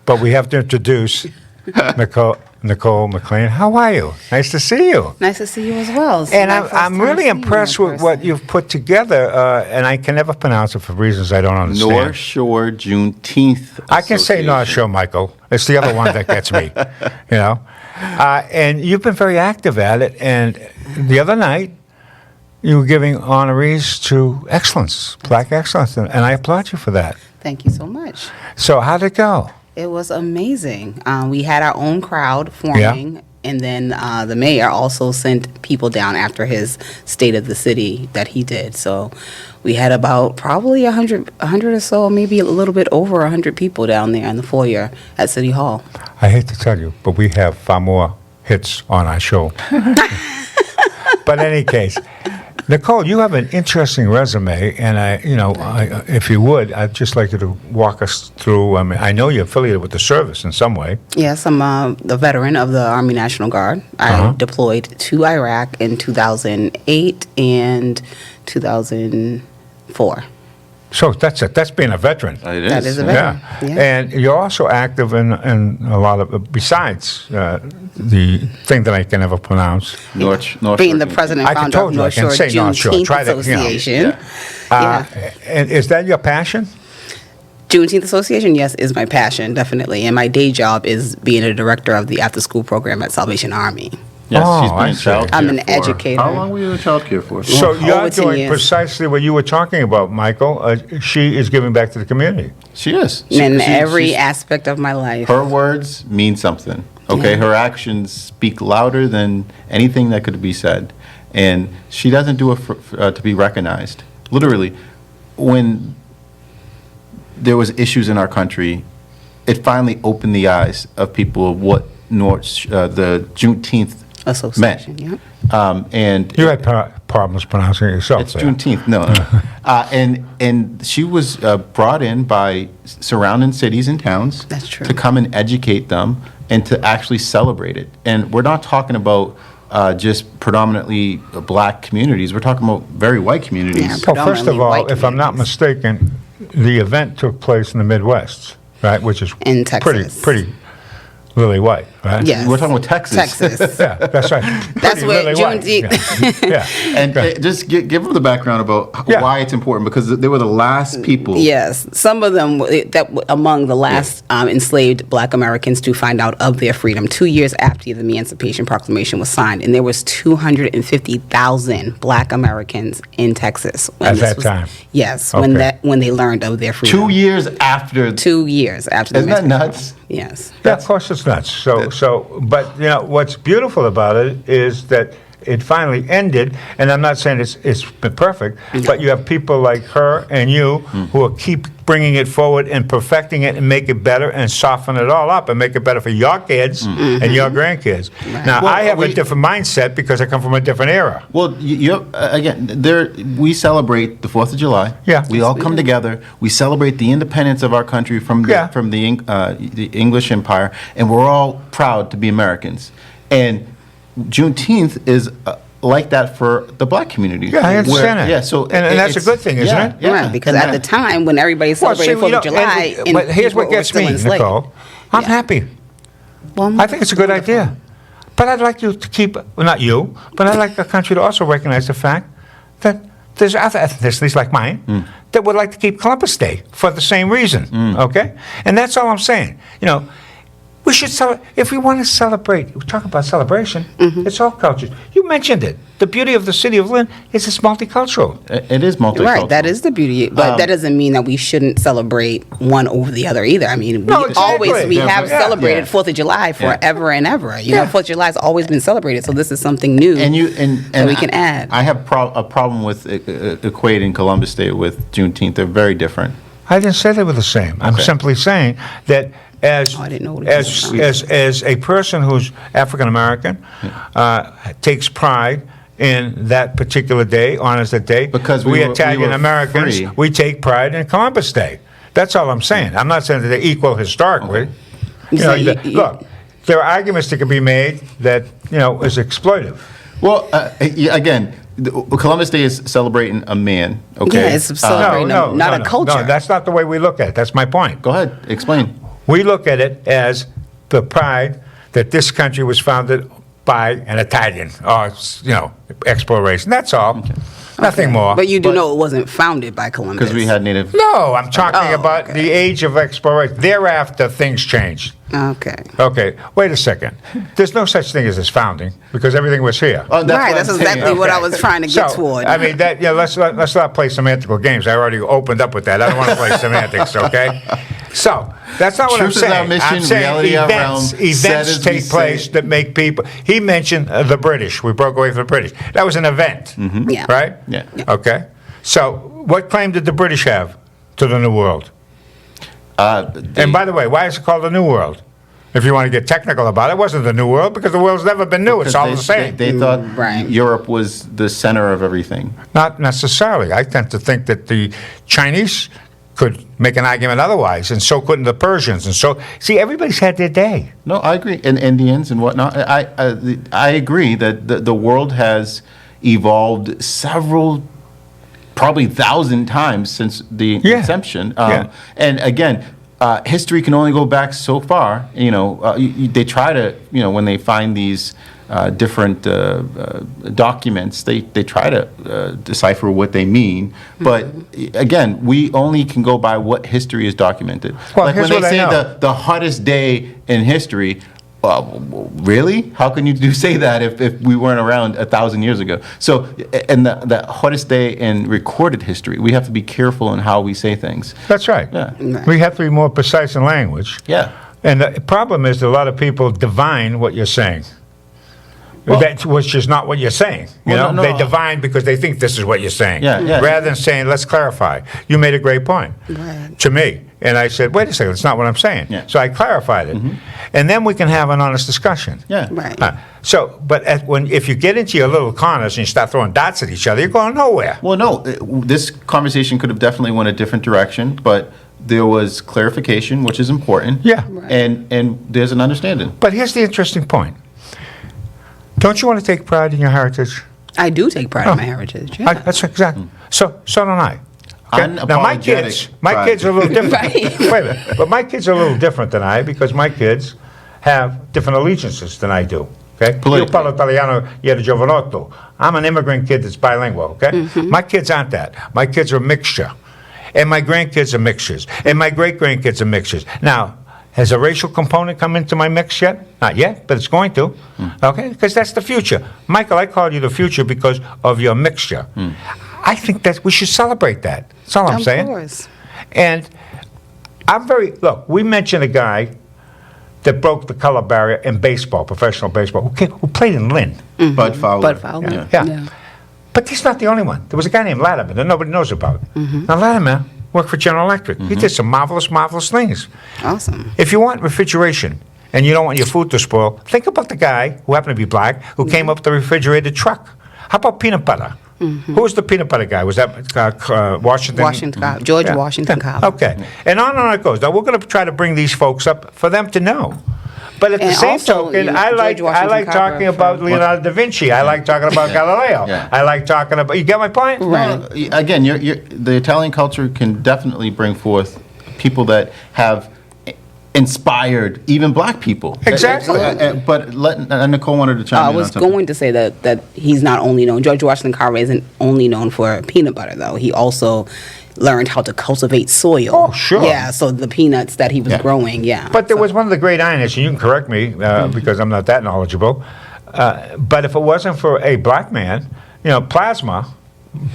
But we have to introduce Nicole McLean. How are you? Nice to see you. Nice to see you as well. And I'm really impressed with what you've put together, and I can never pronounce it for reasons I don't understand. North Shore Juneteenth I can say North Association. Shore, Michael. It's the other one that gets me, you know. And you've been very active at it. And the other night, you were giving honorees to excellence, Black excellence, and I applaud you for that. Thank you so much. So how'd it go? It was amazing. We had our own crowd forming, and then the mayor also sent people down after his State of the City that he did. So we had about probably 100 or so, maybe a little bit over 100 people down there in the foyer at City Hall. I hate to tell you, but we have far more hits on our show. But in any case, Nicole, you have an interesting resume, and if you would, I'd just like you to walk us through. I mean, I know you're affiliated with the service in some way. Yes, I'm the veteran of the Army National Guard. I deployed to Iraq in 2008 and 2004. So that's it. That's being a veteran. It is. That is a Yeah. veteran. Yeah. And you're also active in a lot of, besides the thing that I can never pronounce. North Being Shore the president I and can founder of told you I North can Shore say North Shore. Juneteenth Try that, you know. Association. Uh, and is that your passion? Juneteenth Association, yes, is my passion, definitely. And my day job is being a director of the after-school program at Salvation Army. Yes, Oh, she's been I in see. child care I'm an for- educator. How long were you in child care for? So you're over 10 doing years. precisely what you were talking about, Michael. She is giving back to the community. She is. In She- every she's- aspect of my life. Her words mean something. Okay, Yeah. her actions speak louder than anything that could be said, and she doesn't do it to be recognized. Literally, when there was issues in our country, it finally opened the eyes of people of what the Juneteenth Association, meant. yeah. And You had problems pronouncing it yourself. it's there. Juneteenth, no. And she was brought in by surrounding cities and towns. That's true. To come and educate them and to actually celebrate it. And we're not talking about just predominantly black communities. We're talking about very white communities. Yeah. Well, first of predominantly all, white if I'm not mistaken, the event took place in the Midwest, right? Which is In Texas. pretty lily white, right? Yes. We're talking about Texas. Texas. Yeah, that's right. That's Pretty where lily white. Juneteenth- Yeah. And just give them the background about Yeah. why it's important, because they were the last people. Yes, some of them among the last enslaved Black Americans to find out of their freedom 2 years after the Emancipation Proclamation was signed, and there was 250,000 Black Americans in Texas when At this that was- time? Yes, Okay. when they learned of their freedom. 2 years after. 2 years after the Isn't that Emancipation. nuts? Yes. Yeah, of course it's nuts. But what's beautiful about it is that it finally ended, and I'm not saying it's been perfect, but you have people like her and you who will keep bringing it forward and perfecting it and make it better and soften it all up and make it better for your kids and your grandkids. Now, Well, I have a different mindset because I come from a different era. Well, we celebrate the 4th of July. Yeah. We all come together. We celebrate the independence of our country from the English Empire, and we're all proud to be Americans. And Juneteenth is like that for the black community. Yeah, I understand that. Yeah, so And that's a good thing, isn't it? Yeah, Right, because and at the time when everybody celebrated Well, see, 4th of July, and but here's what people were gets still me, enslaved. Nicole. I'm Yeah. happy. Well, I think it's a good idea. But I'd like you to keep, well, not you, but I'd like the country to also recognize the fact that there's other ethnicities like mine that would like to keep Columbus Day for the same reason, okay? And that's all I'm saying. We should celebrate. If we want to celebrate, we talk about celebration, it's all cultures. You mentioned it. The beauty of the city of Lynn is it's multicultural. It is multicultural. Right, that is the beauty, but that doesn't mean that we shouldn't celebrate one over the other either. I mean, No, exactly. we have Yeah. celebrated Yeah. 4th of July forever and ever. You know, 4th of July has always been celebrated, so this is something new that we can add. I have a problem with equating Columbus Day with Juneteenth. They're very different. I didn't say they were the same. I'm simply saying that as Oh, I didn't know what it was. as a person who's African American takes pride in that particular day, honors that day. Because we we were Italian Americans, free. we take pride in Columbus Day. That's all I'm saying. I'm not saying that they're equal historically. So Look, there are arguments that can be made that is exploitive. Well, again, Columbus Day is celebrating a man. Okay. Yeah, it's celebrating not a culture. No, that's not the way we look at it. That's my point. Go ahead, explain. We look at it as the pride that this country was founded by an Italian, or, exploration. That's all. Nothing more. But you do know it wasn't founded by Columbus. Because we had native. No, I'm talking about okay. the age of exploration. Thereafter, things changed. Okay. Okay, wait a second. There's no such thing as this founding, because everything was here. Oh, Right, what that's I'm exactly saying. what I was trying to get So, toward. I mean, let's not play semantical games. I already opened up with that. I don't want to play semantics, okay? So, that's not what Truth I'm is our saying. mission, I'm saying reality our realm, said events as we take say place it. that make people. He mentioned the British. We broke away from the British. That was an event, Yeah. right? Yeah. Okay. So, what claim did the British have to the New World? And by the way, why is it called the New World? If you want to get technical about it, it wasn't the New World, because the world's never been new. It's all the same. They thought Right. Europe was the center of everything. Not necessarily. I tend to think that the Chinese could make an argument otherwise, and so couldn't the Persians. And so, see, everybody's had their day. No, I agree. And Indians and whatnot. I agree that the world has evolved several, probably 1,000 times since the Yeah. inception. Yeah. And again, history can only go back so far. They try to, when they find these different documents, they try to decipher what they mean. But again, we only can go by what history is documented. Well, Like here's when they what I say know. the hottest day in history. Really? How can you say that if we weren't around 1,000 years ago? So, and the hottest day in recorded history, we have to be careful in how we say things. That's right. Yeah. We have to be more precise in language. Yeah. And the problem is that a lot of people divine what you're saying. Well- Which is not what you're saying. Well, no, They no. divine because they think this is what you're saying. Yeah, yeah. Rather than saying, let's clarify. You made a great point Right. to me. And I said, wait a second, that's not what I'm saying. Yeah. So I clarified it. And then we can have an honest discussion. Yeah. Right. But if you get into your little corners and you start throwing dots at each other, you're going nowhere. Well, no, this conversation could have definitely went a different direction, but there was clarification, which is important. Yeah. Right. And there's an understanding. But here's the interesting point. Don't you want to take pride in your heritage? I do take pride in my heritage. Yeah. That's exactly. So don't I. Okay? Now my Unapologetic pride. kids are a little different. Right. Wait a minute. But my kids are a little different than I, because my kids have different allegiances than I do. Okay? Io Politically. parlo italiano ieri giovanotto. I'm an immigrant kid that's bilingual. Okay? My kids aren't that. My kids are a mixture, and my grandkids are mixtures, and my great grandkids are mixtures. Now, has a racial component come into my mix yet? Not yet, but it's going to. Okay? Because that's the future. Michael, I call you the future because of your mixture. I think that we should celebrate that. That's all I'm Of saying. course. And look, we mentioned a guy that broke the color barrier in baseball, professional baseball, who played in Lynn. Bud Fowler. Bud Fowler. Yeah. But he's not the only one. There was a guy named Latimer that nobody knows about. Now, Latimer worked for General Electric. He did some marvelous, marvelous things. Awesome. If you want refrigeration and you don't want your food to spoil, think about the guy who happened to be black who came up with the refrigerated truck. How about peanut butter? Who was the peanut butter guy? Was that Washington? George Yeah. Washington Cobb. Okay. And on it goes. Now, we're going to try to bring these folks up for them to know. But at the And same also, token, you know, I like George Washington talking Carver about from- Leonardo da Vinci. I like talking about Galileo. Yeah. I like talking about. You get my point? Right. Again, the Italian culture can definitely bring forth people that have inspired even black people. Exactly. But Nicole wanted to chime I in on was something. going to say that he's not only known, George Washington Carver isn't only known for peanut butter, though. He also learned how to cultivate soil. Oh, sure. Yeah, so the peanuts that he was Yeah. growing, yeah. But there So- was one of the great ironies, and you can correct me because I'm not that knowledgeable. But if it wasn't for a black man, plasma,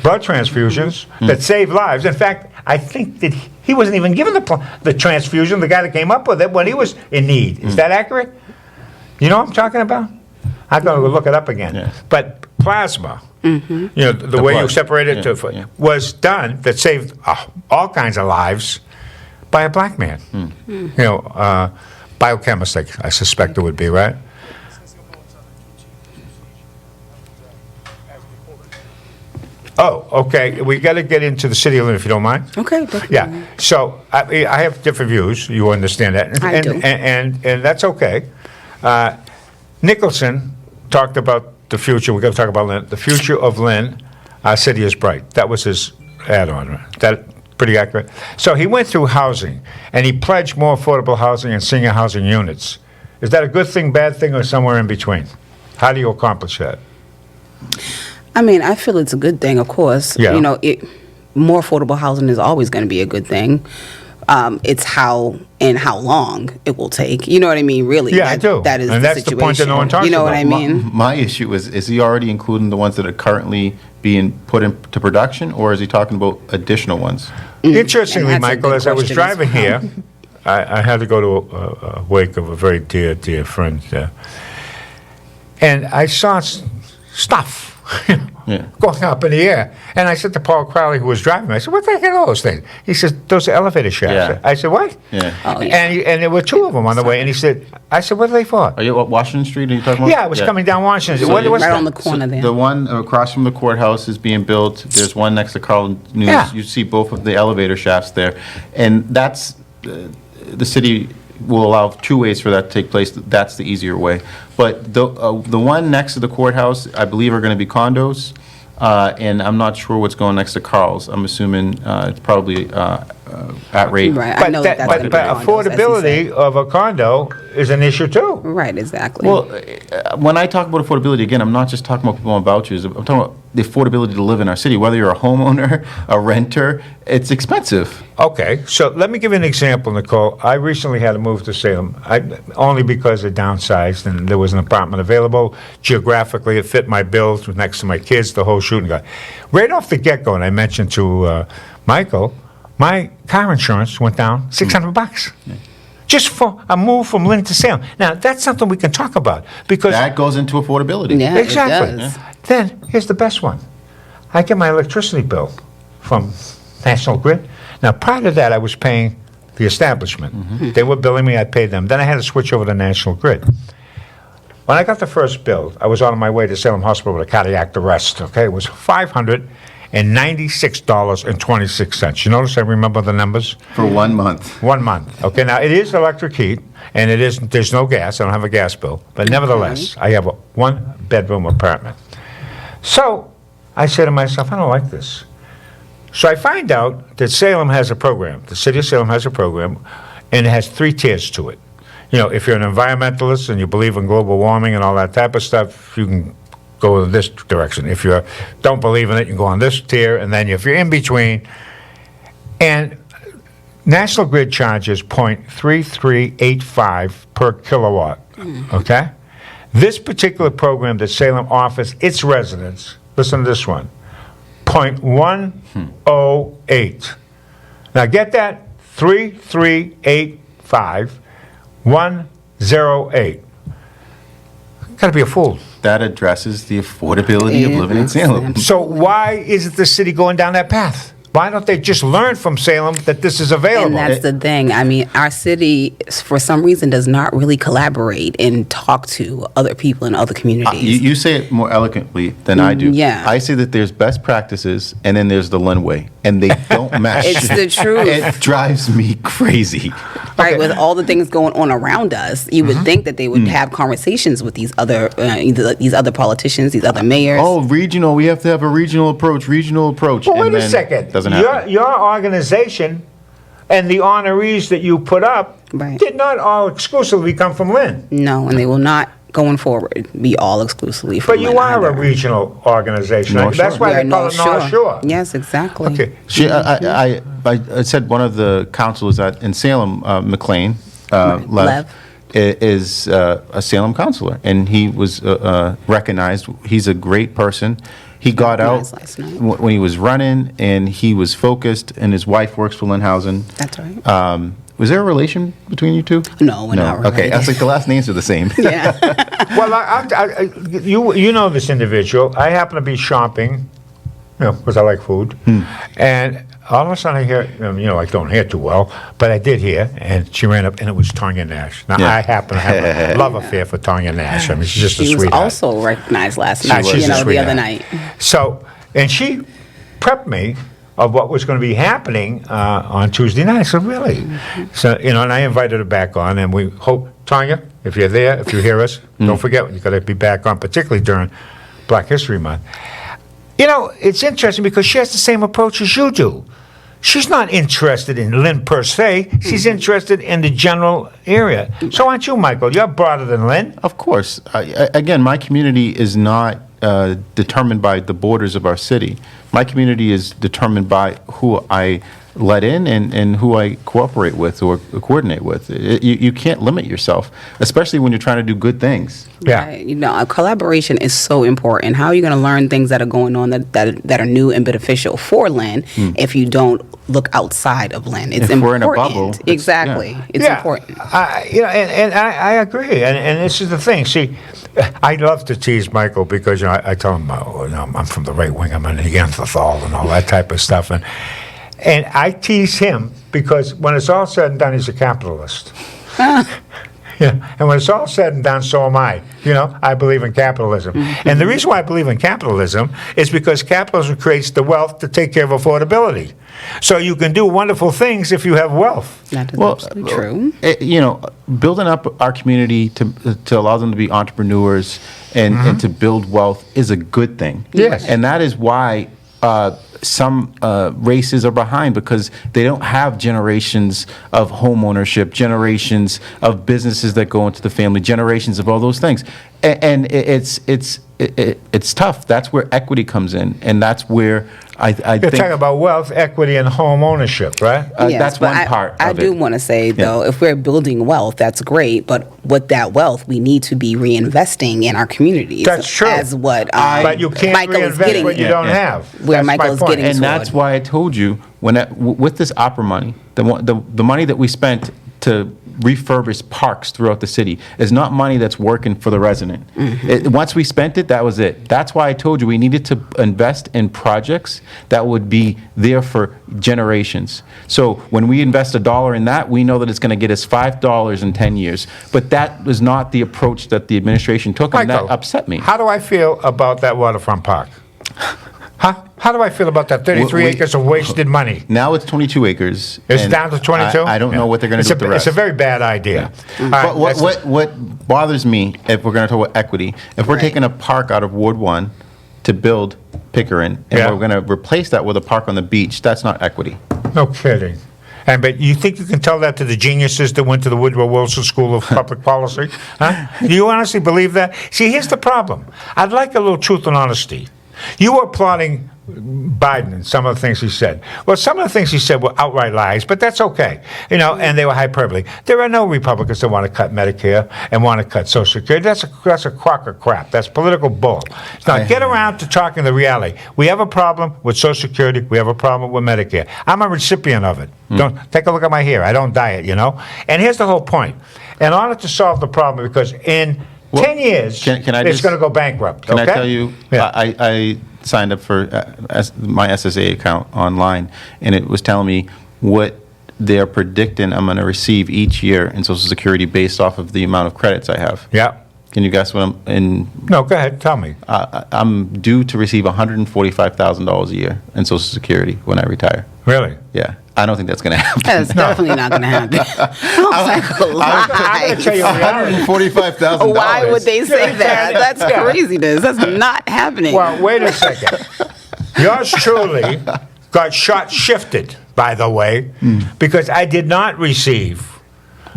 blood transfusions that saved lives. In fact, I think that he wasn't even given the transfusion. The guy that came up with it when he was in need. Is that accurate? You know what I'm talking about? I'm going to look it up again. Yeah. But plasma, the way you blood. separate it Yeah. was done that saved all kinds of lives by a black man. Biochemist, I suspect it would be, right? Oh, okay. We got to get into the city of Lynn, if you don't mind. Okay. definitely. Yeah. So I have different views. You understand that, I do. and that's okay. Nicholson talked about the future. We're going to talk about Lynn. The future of Lynn, our city is bright. That was his add-on. That pretty accurate. So he went through housing, and he pledged more affordable housing and senior housing units. Is that a good thing, bad thing, or somewhere in between? How do you accomplish that? I mean, I feel it's a good thing, of course. Yeah. You know, more affordable housing is always going to be a good thing. It's how and how long it will take. You know what I mean? Really. Yeah, I do. That is And the that's the situation. point that no one talks You know about. what I mean? My issue is he already including the ones that are currently being put into production, or is he talking about additional ones? Interestingly, And that's a Michael, good as I was question as driving well. here, I had to go to a wake of a very dear, dear friend there. And I saw stuff Yeah. going up in the air. And I said to Paul Crowley, who was driving, I said, what the heck are those things? He said, those are elevator shafts. Yeah. I said, what? Yeah. Oh, yeah. And there were two of them on the way. And he said, I said, what are they for? Are you at Washington Street? Are you talking about? Yeah, I was coming down Washington. So What was right that? on the corner there. The one across from the courthouse is being built. There's one next to Carl News. Yeah. You see both of the elevator shafts there. And that's, the city will allow two ways for that to take place. That's the easier way. But the one next to the courthouse, I believe, are going to be condos. And I'm not sure what's going next to Carl's. I'm assuming it's probably at rate. Right. I But, know that, that's but, gonna be but condos, as he affordability said. of a condo is an issue too. Right, exactly. Well, when I talk about affordability, again, I'm not just talking about people on vouchers. I'm talking about the affordability to live in our city. Whether you're a homeowner, a renter, it's expensive. Okay, so let me give you an example, Nicole. I recently had to move to Salem, only because I downsized and there was an apartment available. Geographically, it fit my bills, it was next to my kids, the whole shooting guy. Right off the get-go, and I mentioned to Michael, my car insurance went down $600. Just for a move from Lynn to Salem. Now, that's something we can talk about, because... That goes into affordability. Yeah, Exactly. it does. Then, here's the best one. I get my electricity bill from National Grid. Now, prior to that, I was paying the establishment. They were billing me, I paid them. Then I had to switch over to National Grid. When I got the first bill, I was on my way to Salem Hospital with a cardiac arrest, okay? It was $596.26. You notice I remember the numbers? For 1 month. 1 month. Okay, now it is electric heat, and there's no gas. I don't have a gas bill. But nevertheless, I have a one-bedroom apartment. So I say to myself, I don't like this. So I find out that Salem has a program. The city of Salem has a program, and it has 3 tiers to it. You know, if you're an environmentalist and you believe in global warming and all that type of stuff, you can go in this direction. If you don't believe in it, you can go on this tier, and then if you're in between, and National Grid charges 0.3385 per kilowatt, okay? This particular program that Salem offers its residents, listen to this one, 0.108. Now get that, 3385, 108. Got to be a fool. That addresses the affordability of Yeah, living in Salem. So why isn't the city going down that path? Why don't they just learn from Salem that this is available? And that's the thing. I mean, our city, for some reason, does not really collaborate and talk to other people in other communities. You say it more eloquently than I do. Yeah. I say that there's best practices, and then there's the Lynn way, and they don't match. It's the truth. It drives me crazy. Right, with all the things going on around us, you would think that they would have conversations with these other politicians, these other mayors. Oh, regional. We have to have a regional approach. Regional approach. Well, and wait a then second. Doesn't happen. Your organization and the honorees that you put up Right. did not all exclusively come from Lynn. No, and they will not, going forward, be all exclusively from But you Lynn are either. a regional organization. North That's Shore. why We are they call it North Shore. Yes, exactly. Okay. I said one of the councilors in Salem, McLean, Right, Lev, is a Salem councilor, and he was recognized. He's a great person. He got out Recognized last night. when he was running, and he was focused, and his wife works for Linhausen. That's right. Was there a relation between you two? No, we're not related. Okay, I was like, the last names are the same. Yeah. Well, you know this individual. I happen to be shopping, because I like food, and all of a sudden I hear, I don't hear too well, but I did hear, and she ran up, and it was Tanya Nash. Now, Yeah. I happen to have a love affair for Tanya Nash. I mean, she's just a She was sweetheart. also recognized last Ah, night, she's a the sweetheart. other night. So, and she prepped me of what was going to be happening on Tuesday night. I said, really? So, and I invited her back on, and we hope, Tanya, if you're there, if you hear us, don't forget, you got to be back on, particularly during Black History Month. It's interesting because she has the same approach as you do. she's not interested in Lynn per se. She's interested in the general area. So aren't you, Michael? You're broader than Lynn. Of course. Again, my community is not determined by the borders of our city. My community is determined by who I let in and who I cooperate with or coordinate with. You can't limit yourself, especially when you're trying to do good things. Yeah. Right. You know, collaboration is so important. How are you going to learn things that are going on that are new and beneficial for Lynn if you don't look outside of Lynn? It's If important. we're in a bubble, Exactly. yeah. It's important. I agree, and this is the thing. See, I love to tease Michael because I tell him, I'm from the right wing, I'm a Neanderthal and all that type of stuff, and I tease him because when it's all said and done, he's a capitalist. Yeah, and when it's all said and done, so am I. I believe in capitalism. And the reason why I believe in capitalism is because capitalism creates the wealth to take care of affordability. So you can do wonderful things if you have wealth. That is absolutely true. Building up our community to allow them to be entrepreneurs and to build wealth is a good thing. Yes. And that is why some races are behind, because they don't have generations of home ownership, generations of businesses that go into the family, generations of all those things. And it's tough. That's where equity comes in, and that's where I You're think talking about wealth, equity, and home ownership, right? Yes, that's but one part I of do it. want to say, though, if we're building wealth, that's great. But with that wealth, we need to be reinvesting in our communities. That's true. As what But you can't Michael is reinvest getting what you Yeah, don't yeah. have. Where That's my Michael's point. getting And to. that's why I told you with this opera money, the money that we spent to refurbish parks throughout the city is not money that's working for the resident. Once we spent it, that was it. That's why I told you we needed to invest in projects that would be there for generations. So when we invest $1 in that, we know that it's going to get us $5 in 10 years. But that was not the approach that the administration took, and Michael, that upset me. How do I feel about that waterfront park? How do I feel about that 33 acres of wasted money? Now it's 22 acres. It's and down to 22? I don't know what they're going to do with the rest. It's a very bad idea. All right, But what bothers me, if we're going to talk about equity, if we're Right. taking a park out of Ward 1 to build Pickering, and Yeah. we're going to replace that with a park on the beach, that's not equity. No kidding. But you think you can tell that to the geniuses that went to the Woodrow Wilson School of Public Policy? Huh? Do you honestly believe that? See, here's the problem. I'd like a little truth and honesty. You were applauding Biden and some of the things he said. Well, some of the things he said were outright lies, but that's okay. And they were hyperbole. There are no Republicans that want to cut Medicare and want to cut Social Security. That's a crock of crap. That's political bull. Now, get around to talking the reality. We have a problem with Social Security. We have a problem with Medicare. I'm a recipient of it. Don't take a look at my hair. I don't dye it, And here's the whole point. In order to solve the problem, because in 10 years, can I it's just- going to go bankrupt. Can okay? I tell you, Yeah. I signed up for my SSA account online, and it was telling me what they're predicting I'm going to receive each year in Social Security based off of the amount of credits I have. Yeah. Can you guess what I'm in? No, go ahead. Tell me. I'm due to receive $145,000 a year in Social Security when I retire. Really? Yeah. I don't think that's going to happen. That's definitely not going to happen. Sounds like a I'm lie. going to tell you a reality. $145,000. Why would they say that? That's Yeah. craziness. That's not happening. Well, wait a second. Yours truly got shifted, by the way, because I did not receive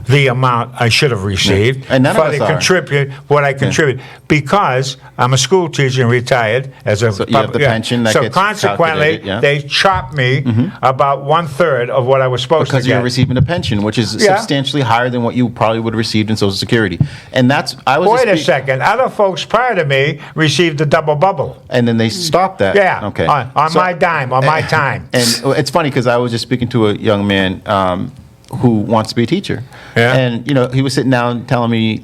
the amount I should have received And none of for us the are. contribute what I contribute because I'm a school teacher and retired as a So you have the pension that so gets consequently calculated, yeah. they chopped me about 1/3 of what I was supposed Because to get. you're receiving a pension, which is Yeah. substantially higher than what you probably would have received in Social Security. And that's, I was Wait a just second. Other folks prior to me received the double bubble. And then they stopped that. Yeah. Okay. On So- my dime, on my time. And it's funny because I was just speaking to a young man who wants to be a teacher. Yeah. And, he was sitting down telling me,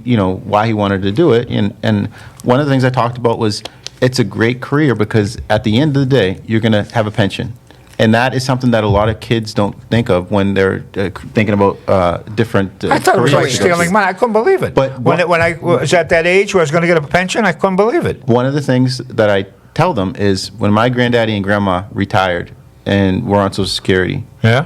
why he wanted to do it. And one of the things I talked about was it's a great career because at the end of the day, you're going to have a pension. And that is something that a lot of kids don't think of when they're thinking about different I thought it was like careers to go stealing to. money. I couldn't believe it. But when I was at that age where I was going to get a pension, I couldn't believe it. One of the things that I tell them is when my granddaddy and grandma retired and were on Social Security, Yeah.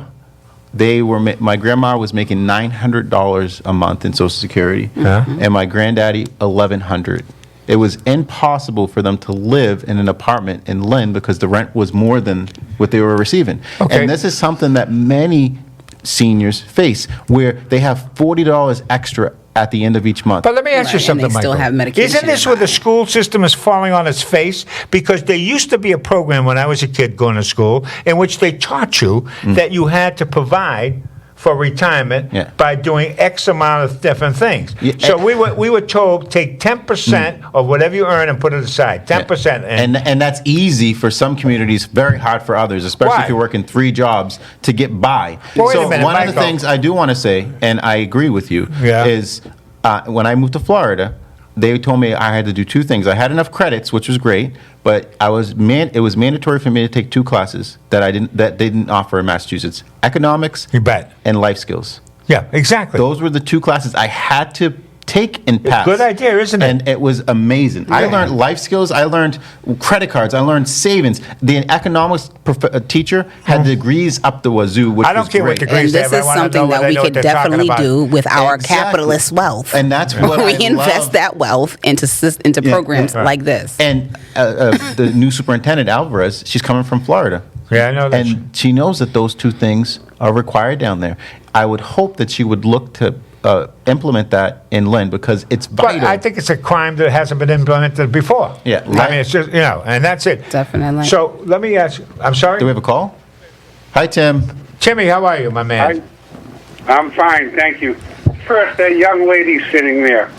my grandma was making $900 a month in Social Security, Yeah. and my granddaddy $1,100. It was impossible for them to live in an apartment in Lynn because the rent was more than what they were receiving. Okay. And this is something that many seniors face, where they have $40 extra at the end of each month. But let me ask you Right, and something, they still Michael. have medication Isn't this where the involved. school system is falling on its face? Because there used to be a program when I was a kid going to school in which they taught you that you had to provide for retirement Yeah. by doing X amount of different things. Yeah, So and- we were told, take 10% of whatever you earn and put it aside. 10%. And that's easy for some communities, very hard for others, especially Why? if you're working 3 jobs to get by. Well, wait a So minute, one of the Michael. things I do want to say, and I agree with you, Yeah. is when I moved to Florida, they told me I had to do 2 things. I had enough credits, which was great, but it was mandatory for me to take 2 classes that they didn't offer in Massachusetts: economics You bet. and life skills. Yeah, exactly. Those were the 2 classes I had to take and pass. Good idea, isn't it? And it was amazing. I Yeah. learned life skills. I learned credit cards. I learned savings. The economics teacher had degrees up the wazoo, which I don't was care what great. degree- And this If I is wanna know something what that they we know could what they're talking definitely about. do with our Exactly. capitalist wealth. And that's what we I invest love. that wealth into programs Right. like this. And the new superintendent, Alvarez, she's coming from Florida. Yeah, I know that. And she knows that those 2 things are required down there. I would hope that she would look to implement that in Lynn, because it's But vital. I think it's a crime that hasn't been implemented before. Yeah, I mean, it's just, and that's it. Definitely. So let me ask, I'm sorry? Do we have a call? Hi, Tim. Timmy, how are you, my man? I'm fine, thank you. First, that young lady sitting there.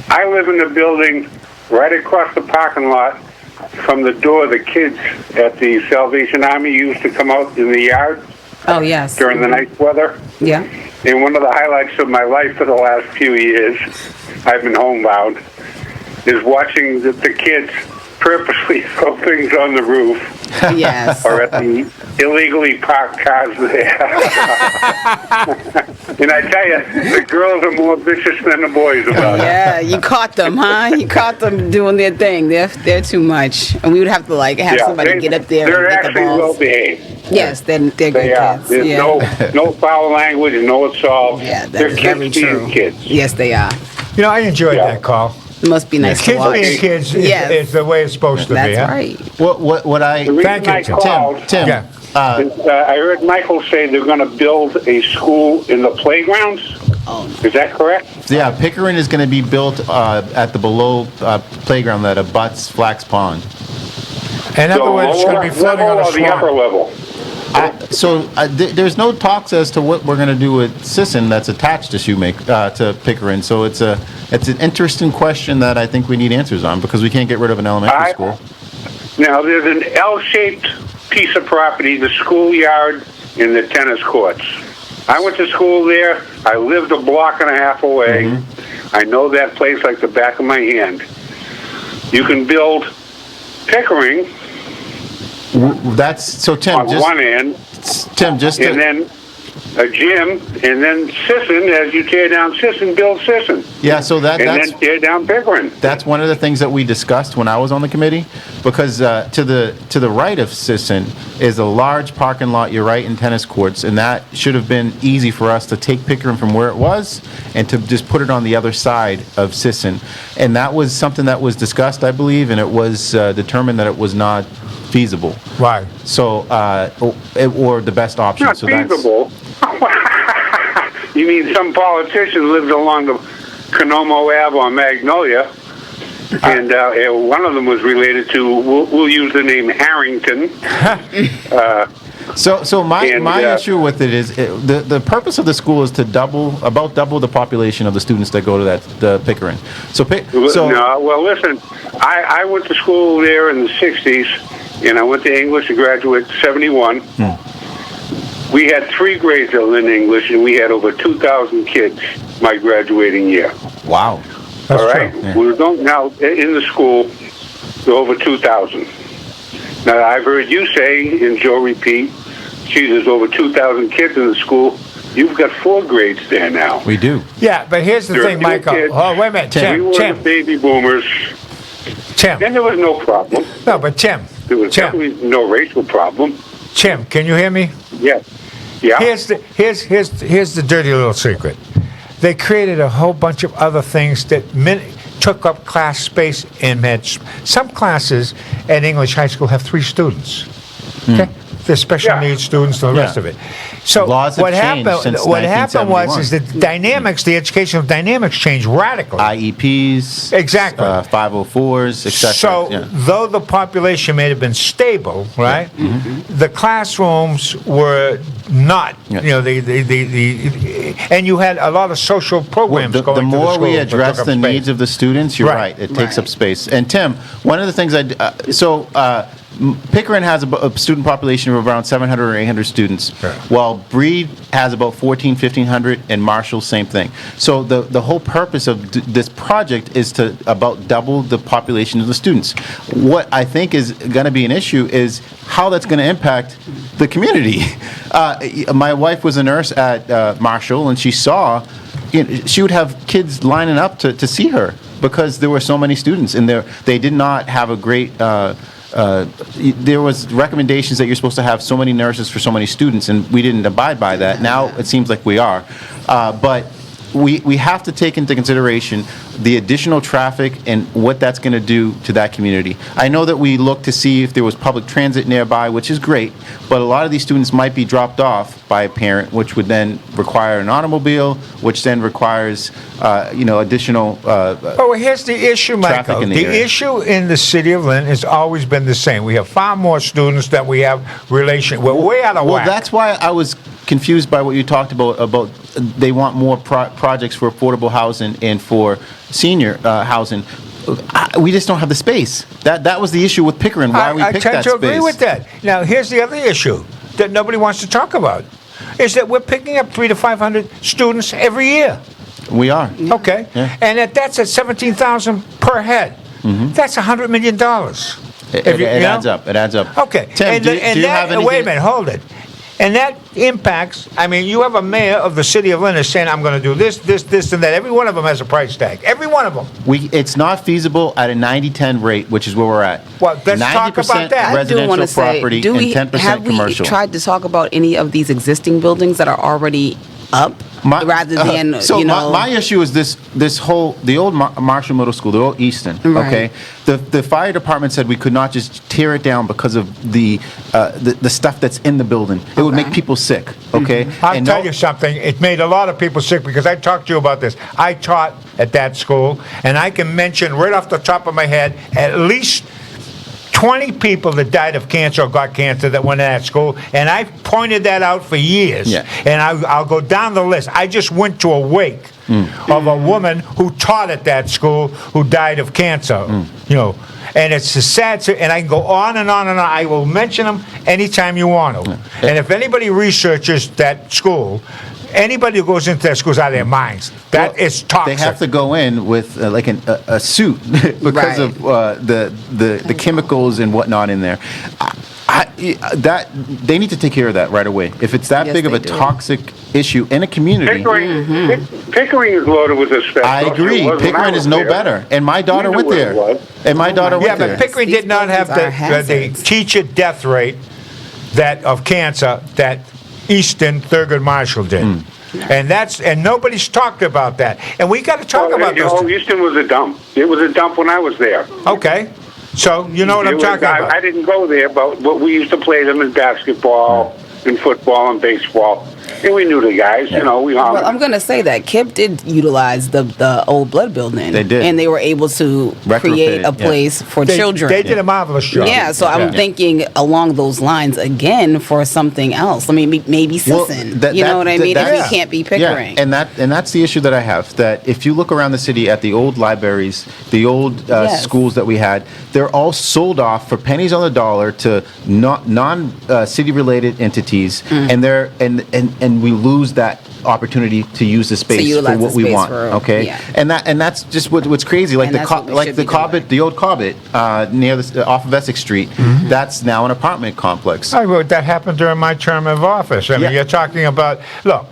I live in a building right across the parking lot from the door the kids at the Salvation Army used to come out in the yard Oh, yes. during the nice weather. Yeah. And one of the highlights of my life for the last few years, I've been homebound, is watching the kids purposely throw things on the roof Yes. or at the illegally parked cars there. And I tell you, the girls are more vicious than the boys about it. Yeah, you caught them, huh? You caught them doing their thing. They're too much, and we would have to have somebody get up there They're and get the actually well balls. behaved. Yes, they're good They are. kids. There's Yeah. no foul language, no assault. Yeah, They're that's kids very being true. kids. Yes, they are. I enjoyed Yeah. that call. It must be nice to Kids watch. being kids Yes. is the way it's supposed to That's be. Huh? right. What I The reason Thank you, I Tim. called Tim. Yeah. is, I heard Michael say they're going to build a school in the playgrounds. Oh, Is that correct? Yeah, Pickering is going to be built at the below playground that abuts Flax Pond. In other The words, it's going to be floating on level a or the upper swamp. level? There's no talks as to what we're going to do with Sisson that's attached to to Pickering. So it's an interesting question that I think we need answers on, because we can't get rid of an elementary school. Now, there's an L-shaped piece of property, the schoolyard and the tennis courts. I went to school there. I lived a block and a half away. Mm-hmm. I know that place like the back of my hand. You can build Pickering That's so, Tim. on one end, Tim, just and then a gym, and then Sisson, as you tear down Sisson, build Sisson. yeah. So And that's then tear down Pickering. That's one of the things that we discussed when I was on the committee, because to the right of Sisson is a large parking lot, you're right, and tennis courts, and that should have been easy for us to take Pickering from where it was and to just put it on the other side of Sisson. And that was something that was discussed, I believe, and it was determined that it was not feasible. Why? So, or the best option. Not So that's- feasible. You mean some politician lived along the Canomo Ave on Magnolia, and one of them was related to, we'll use the name Harrington. So my And, issue with it is the purpose of the school is to double the population of the students that go to the Pickering. So No, well, listen, I went to school there in the 60s, and I went to English and graduated 71. We had 3 grades in English, and we had over 2,000 kids my graduating year. wow. That's All right? true. Yeah. We don't now in the school, there are over 2,000. Now, I've heard you say, and Joe repeat, gee, there's over 2,000 kids in the school. You've got 4 grades there now. We do. Yeah, but here's the There are thing, fewer Michael. kids. Oh, wait a minute. We Tim, were Tim, the baby boomers, Tim. and there was no problem. No, but Tim, There was Tim, definitely no racial problem. Tim, can you hear me? Yes. Yeah. Here's the dirty little secret. They created a whole bunch of other things that took up class space and had some classes at English high school have 3 students. Okay? The special Yeah. needs students, the rest Yeah. of it. So Laws have what changed happened? since What happened was 1971. is the dynamics, the educational dynamics changed radically. IEPs, Exactly. 504s, etc. So, yeah. though the population may have been stable, right, the classrooms were not. Yeah. You know, and you had a lot of social programs The going to the more schools we that address took the up space. needs of the students, you're Right. right, it takes Right. up space. And Tim, one of the things Pickering has a student population of around 700 or 800 students, Sure. while Breed has about 1,500, and Marshall, same thing. So the whole purpose of this project is to about double the population of the students. What I think is going to be an issue is how that's going to impact the community. My wife was a nurse at Marshall, and she saw, she would have kids lining up to see her because there were so many students, and they did not have a great. There was recommendations that you're supposed to have so many nurses for so many students, and we didn't abide by that. Now it seems like we are, but we have to take into consideration the additional traffic and what that's going to do to that community. I know that we looked to see if there was public transit nearby, which is great, but a lot of these students might be dropped off by a parent, which would then require an automobile, which then requires, additional. Oh, well, here's the issue, Traffic Michael. in the The area. issue in the city of Lynn has always been the same. We have far more students than we have relation. We're way out of Well, whack. that's why I was confused by what you talked about they want more projects for affordable housing and for senior housing. We just don't have the space. That was the issue with Pickering, why we I picked tend that to space. agree with that. Now, here's the other issue that nobody wants to talk about, is that we're picking up 300 to 500 students every year. We are. Okay? Yeah. And that's at $17,000 per head. That's $100 million. It If you know? adds up. It adds up. Okay. Tim, do you have anything? Wait a minute, hold it. And that impacts, I mean, you have a mayor of the city of Lynn is saying, I'm going to do this, this, this, and that. Every one of them has a price tag. Every one of them. It's not feasible at a 90-10 rate, which is where we're at. Well, let's talk about that. I do want residential to say, property do we, and 10% have we commercial. tried to talk about any of these existing buildings that are already up, rather than, so my issue is the old Marshall Middle School, the old Easton. Right. Okay, the fire department said we could not just tear it down because of the stuff that's in the building. It would make Okay. people sick. Okay, I'll tell you something. It made a lot of people sick because I talked to you about this. I taught at that school, and I can mention right off the top of my head at least 20 people that died of cancer or got cancer that went to that school, and I've pointed that out for years. Yeah. And I'll go down the list. I just went to a wake of a woman who taught at that school who died of cancer. And it's a sad, and I can go on and on and on. I will mention them anytime you want to. And if anybody researches that school, anybody who goes into that school is out of their minds. That is toxic. They have to go in with like a suit because Right. of the chemicals and whatnot in there. That they need to take care of that right away. If it's that Yes, big of they a do. toxic issue in a community, Pickering is loaded with asbestos. I agree. It was when I Pickering was is no there. better, and my daughter knew went where there. it was. And my daughter Yeah, went there. but Pickering These did not have buildings are the hazards. teacher death rate of cancer that Easton Thurgood Marshall did. And nobody's talked about that. And we got to talk about those. Houston was a dump. It was a dump when I was there. Okay. So you know what I'm talking about. I didn't go there, but we used to play them in basketball, and football, and baseball. And we knew the guys, we hung. Well, I'm going to say that KIPP did utilize the old blood building. They did. And they were able to Retrofit create it, a yeah. place for They- children. They did a marvelous job. Yeah, so I'm thinking along those lines again for something else. I mean, maybe Sisson. You know what I mean? If we can't be Pickering. Yeah, and that's the issue that I have. That if you look around the city at the old libraries, the old Yes. schools that we had, they're all sold off for pennies on the dollar to non-city related entities, and they're and we lose that opportunity to use the space for utilize what the we space want. for- Okay, yeah. and that's just what's crazy. Like And that's what we should the be Cobbett, doing. the old Cobbett near off of Essex Street. That's now an apartment complex. That happened during my term of office. I mean, Yeah. you're talking about, look,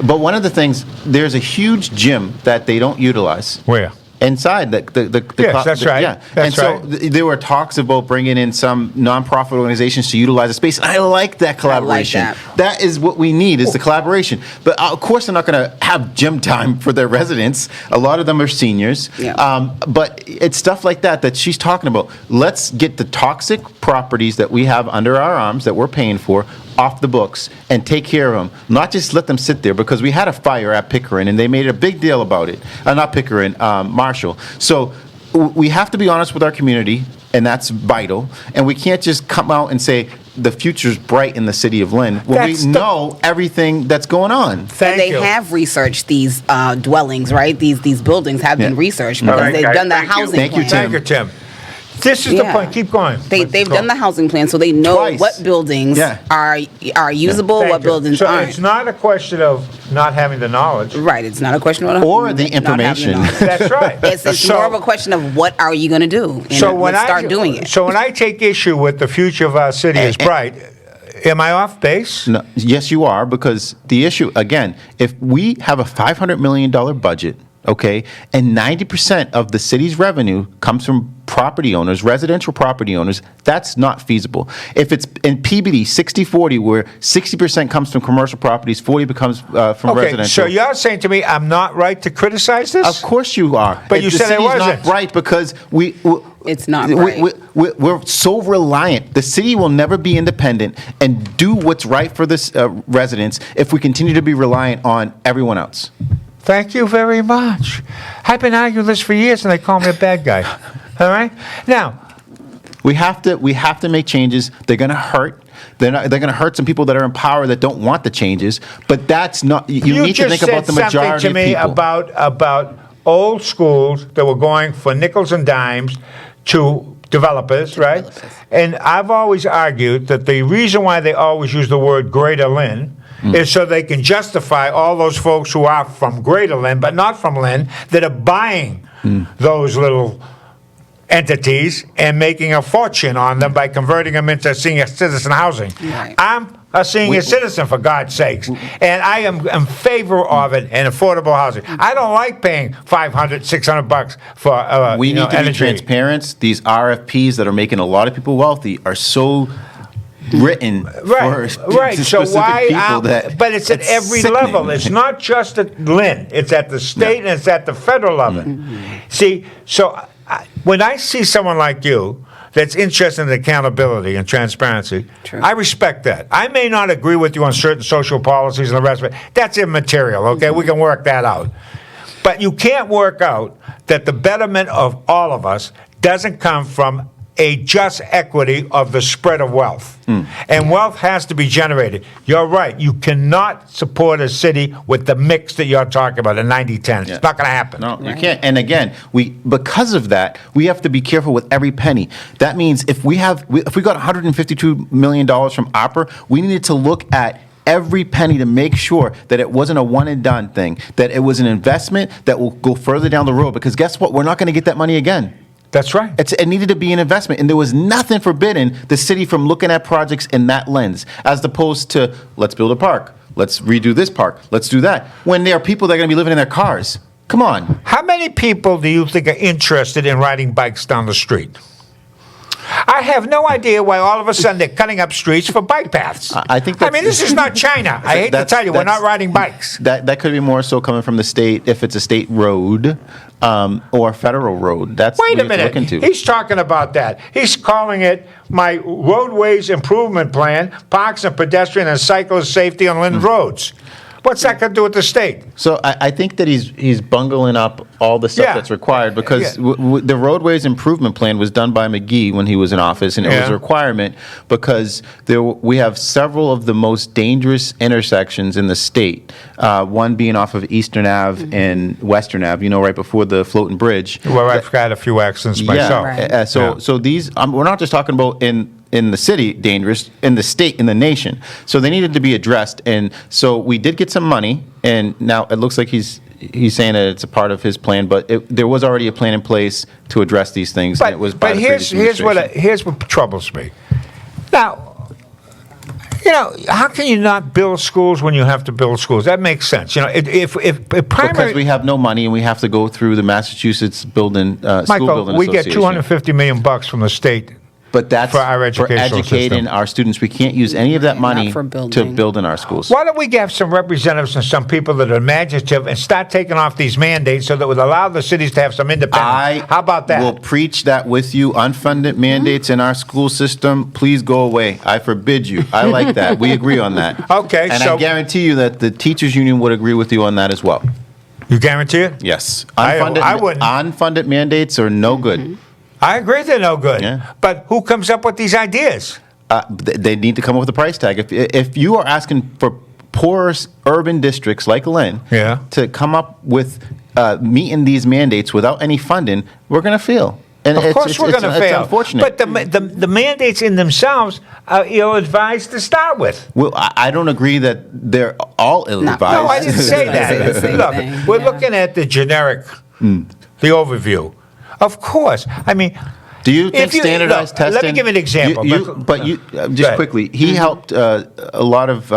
But one of the things, there's a huge gym that they don't utilize. where? inside the Yes, that's right. Yeah, That's and so right. there were talks about bringing in some nonprofit organizations to utilize the space. And I like that collaboration. that. That is what we need, is the collaboration. But of course, they're not going to have gym time for their residents. A lot of them are seniors. Yeah. But it's stuff like that she's talking about. Let's get the toxic properties that we have under our arms that we're paying for off the books and take care of them. Not just let them sit there, because we had a fire at Pickering and they made a big deal about it. Not Pickering, Marshall. So we have to be honest with our community, and that's vital. And we can't just come out and say the future's bright in the city of Lynn when That's we know everything that's going on. Thank And they you. have researched these dwellings, right? These buildings have been Yeah. researched All because right, they've guys, done the thank you. housing Thank you, plan. Thank you, Tim. This is the Yeah. point. Keep going. They've Go. done the housing plan, so they know Twice. what buildings Yeah. are usable, Thank what you. buildings so aren't. it's not a question of not having the knowledge. Right, it's not a question of Or the not having information. knowledge. That's right. It's So- more of a question of what are you going to do, and So when let's start doing it. So when I take issue with the future of our city is bright, am I off base? No, yes, you are, because the issue, again, if we have a $500 million budget, okay, and 90% of the city's revenue comes from property owners, residential property owners, that's not feasible. If it's in PBD 60-40, where 60% comes from commercial properties, 40 becomes from Okay, residential. so you're saying to me I'm not right to criticize this? Of course you are. But you The said it city's wasn't. not right because It's not we- right. We're so reliant. The city will never be independent and do what's right for this residents if we continue to be reliant on everyone else. Thank you very much. I've been arguing this for years and they call me a bad guy. All right? Now, We have to make changes. They're going to hurt. They're going to hurt some people that are in power that don't want the changes. But that's not. You need to just think said about the majority something to of me people. about old schools that were going for nickels and dimes to developers, right? And I've always argued that the reason why they always use the word Greater Lynn is so they can justify all those folks who are from Greater Lynn, but not from Lynn, that are buying those little entities and making a fortune on them by converting them into senior citizen housing. Right. I'm a senior citizen, for God's sakes, and I am in favor of it and affordable housing. I don't like paying $500, $600 for We need to be energy. transparent. These RFPs that are making a lot of people wealthy are so written Right, for right. So specific why? people that But it's at every sickening. level. It's not just at Lynn. It's at the state and it's at the federal level. See, so when I see someone like you that's interested in accountability and transparency, True. I respect that. I may not agree with you on certain social policies and the rest of it. That's immaterial. Okay, we can work that out. But you can't work out that the betterment of all of us doesn't come from a just equity of the spread of wealth. And wealth has to be generated. You're right. You cannot support a city with the mix that you're talking about, a 90-10. It's not going to happen. No, you can't. And again, because of that, we have to be careful with every penny. That means if we got $152 million from opera, we needed to look at every penny to make sure that it wasn't a one and done thing, that it was an investment that will go further down the road. Because guess what? We're not going to get that money again. That's right. It needed to be an investment, and there was nothing forbidding the city from looking at projects in that lens, as opposed to, let's build a park, let's redo this park, let's do that, when there are people that are going to be living in their cars. Come on. How many people do you think are interested in riding bikes down the street? I have no idea why all of a sudden they're cutting up streets for bike paths. I think I mean, this is not China. I hate to That's- tell you, we're that's- not riding bikes. That could be more so coming from the state, if it's a state road or a federal road. That's Wait a what we have to minute. look into. He's talking about that. He's calling it my roadways improvement plan, parks and pedestrian and cyclist safety on Lynn roads. What's that got to do with the state? So I think that he's bungling up all the stuff Yeah. that's required, because Yeah. the roadways improvement plan was done by McGee when he was in office, and it was Yeah. a requirement because we have several of the most dangerous intersections in the state. One being off of Eastern Ave and Western Ave, right before the floating bridge. Well, I've had a few accidents myself. Right. So these we're not just talking about in the city, dangerous, in the state, in the nation. So they needed to be addressed. And so we did get some money, and now it looks like he's saying that it's a part of his plan, but there was already a plan in place to address these things, and it was by But the here's previous administration. what troubles me. Now, You know, how can you not build schools when you have to build schools? That makes sense. You know, if primary... Because we have no money and we have to go through the Massachusetts building, school Michael, building we get association. $250 million from the state. But that's for our educational educating system. our students. We can't use any of that money Not for to building. build in our schools. Why don't we have some representatives and some people that are imaginative and start taking off these mandates so that would allow the cities to have some independence? How about that? will preach that with you. Unfunded mandates in our school system, please go away. I forbid you. I like that. We agree on that. Okay, And so- I guarantee you that the teachers union would agree with you on that as well. You guarantee it? Yes. I wouldn't. Unfunded mandates are no good. I agree they're no good. Yeah. But who comes up with these ideas? They need to come up with a price tag. If you are asking for poor urban districts like Lynn Yeah. to come up with meeting these mandates without any funding, we're going to fail. And Of course we're going to fail. It's unfortunate. But the mandates in themselves are ill-advised to start with. Well, I don't agree that they're all ill-advised. No, I didn't say That's the same that. Look, thing, we're yeah. looking at the generic, the overview. Of course. I mean, Do you think standardized look, testing? let me give you an example. Go Just ahead. quickly, he helped a lot of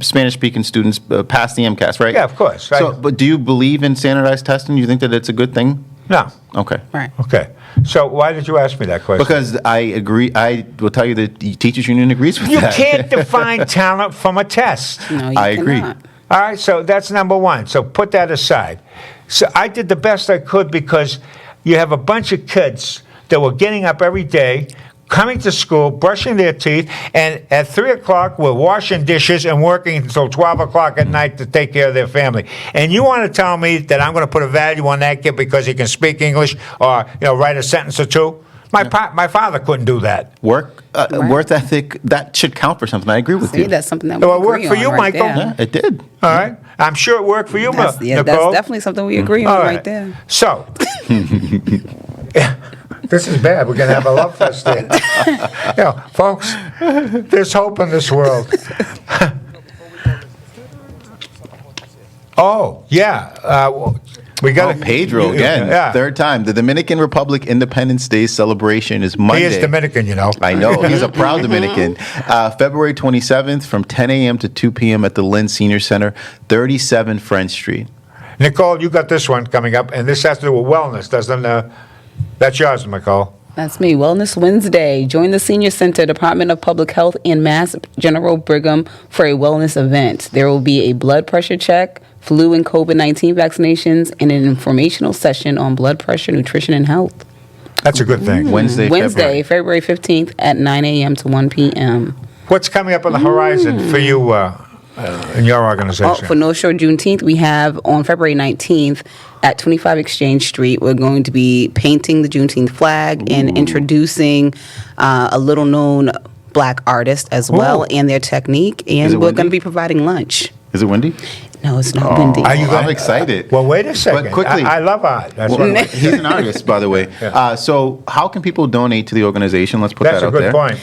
Spanish-speaking students pass the MCAS, right? Yeah, of course. So, but do you believe in standardized testing? You think that it's a good thing? No. Okay. Right. Okay. So why did you ask me that question? Because I agree. I will tell you that the teachers union agrees with You that. can't define talent from a test. No, you I agree. cannot. All right, so that's number one. So put that aside. So I did the best I could because you have a bunch of kids that were getting up every day, coming to school, brushing their teeth, and at 3 o'clock we're washing dishes and working until 12 o'clock at night to take care of their family. And you want to tell me that I'm going to put a value on that kid because he can speak English or write a sentence or two? My father couldn't do that. Work ethic, that should count for something. I agree with See, you. that's something that we Well, it agree worked for on you, right Michael. there. Yeah, it did. All right? I'm sure it worked for you, That's, Nicole. that's definitely something we agree on All right there. So, this is bad. We're going to have a love fest there. Folks, there's hope in this world. Oh, yeah. We got Pedro again. Yeah. Third time. The Dominican Republic Independence Day celebration is Monday. He is Dominican, you know. I know. He's a proud Dominican. February 27th from 10 a.m. to 2 p.m. at the Lynn Senior Center, 37 French Street. Nicole, you got this one coming up, and this has to do with wellness, doesn't that's yours, Nicole. That's me. Wellness Wednesday. Join the Senior Center, Department of Public Health, and Mass General Brigham for a wellness event. There will be a blood pressure check, flu and COVID-19 vaccinations, and an informational session on blood pressure, nutrition, and health. That's a good thing. Wednesday, February 15th at 9 a.m. to 1 p.m. What's coming up on the horizon for you in your organization? For North Shore Juneteenth, we have on February 19th at 25 Exchange Street, we're going to be painting the Juneteenth flag and introducing a little-known black artist as well and their technique, Is it and we're Wendy? going to be providing lunch. Is it Wendy? No, it's not windy. Are you I'm gonna- excited. Well, wait a second. But quickly. I love art. That's Well, what he's an artist, by the way. So how can people donate to the organization? Let's put That's that a out good there. point.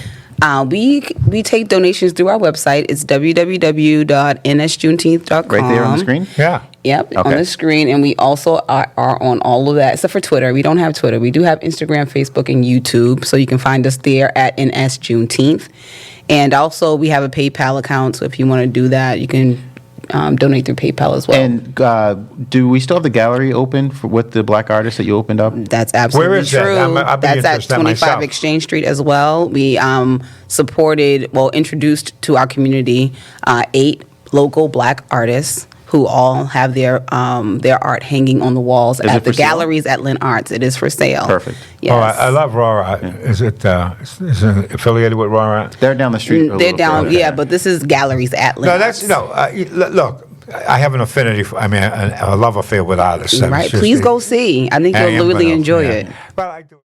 We take donations through our website. It's www.nsjuneteenth.com. Right there on the screen? Yeah. Yep, on Okay. the screen. And we also are on all of that, except for Twitter. We don't have Twitter. We do have Instagram, Facebook, and YouTube. So you can find us there at NS Juneteenth. And also, we have a PayPal account. So if you want to do that, you can donate through PayPal as well. And do we still have the gallery open with the black artists that you opened up? That's absolutely Where is that? true. I'll be That's at interested 25 myself. Exchange Street as well. We introduced to our community 8 local black artists who all have their art hanging on the walls Is it at the for sale? galleries at Lynn Arts. It is for sale. Perfect. Yes. Oh, I love Raw Art. Is it affiliated with Raw Art? They're down the street. a They're little down, further. yeah, but this is galleries at Lynn No, Arts. look, I have an affinity for, a love affair with artists. Right. Please go see. I think I am you'll really gonna, enjoy yeah. it. Well, I do.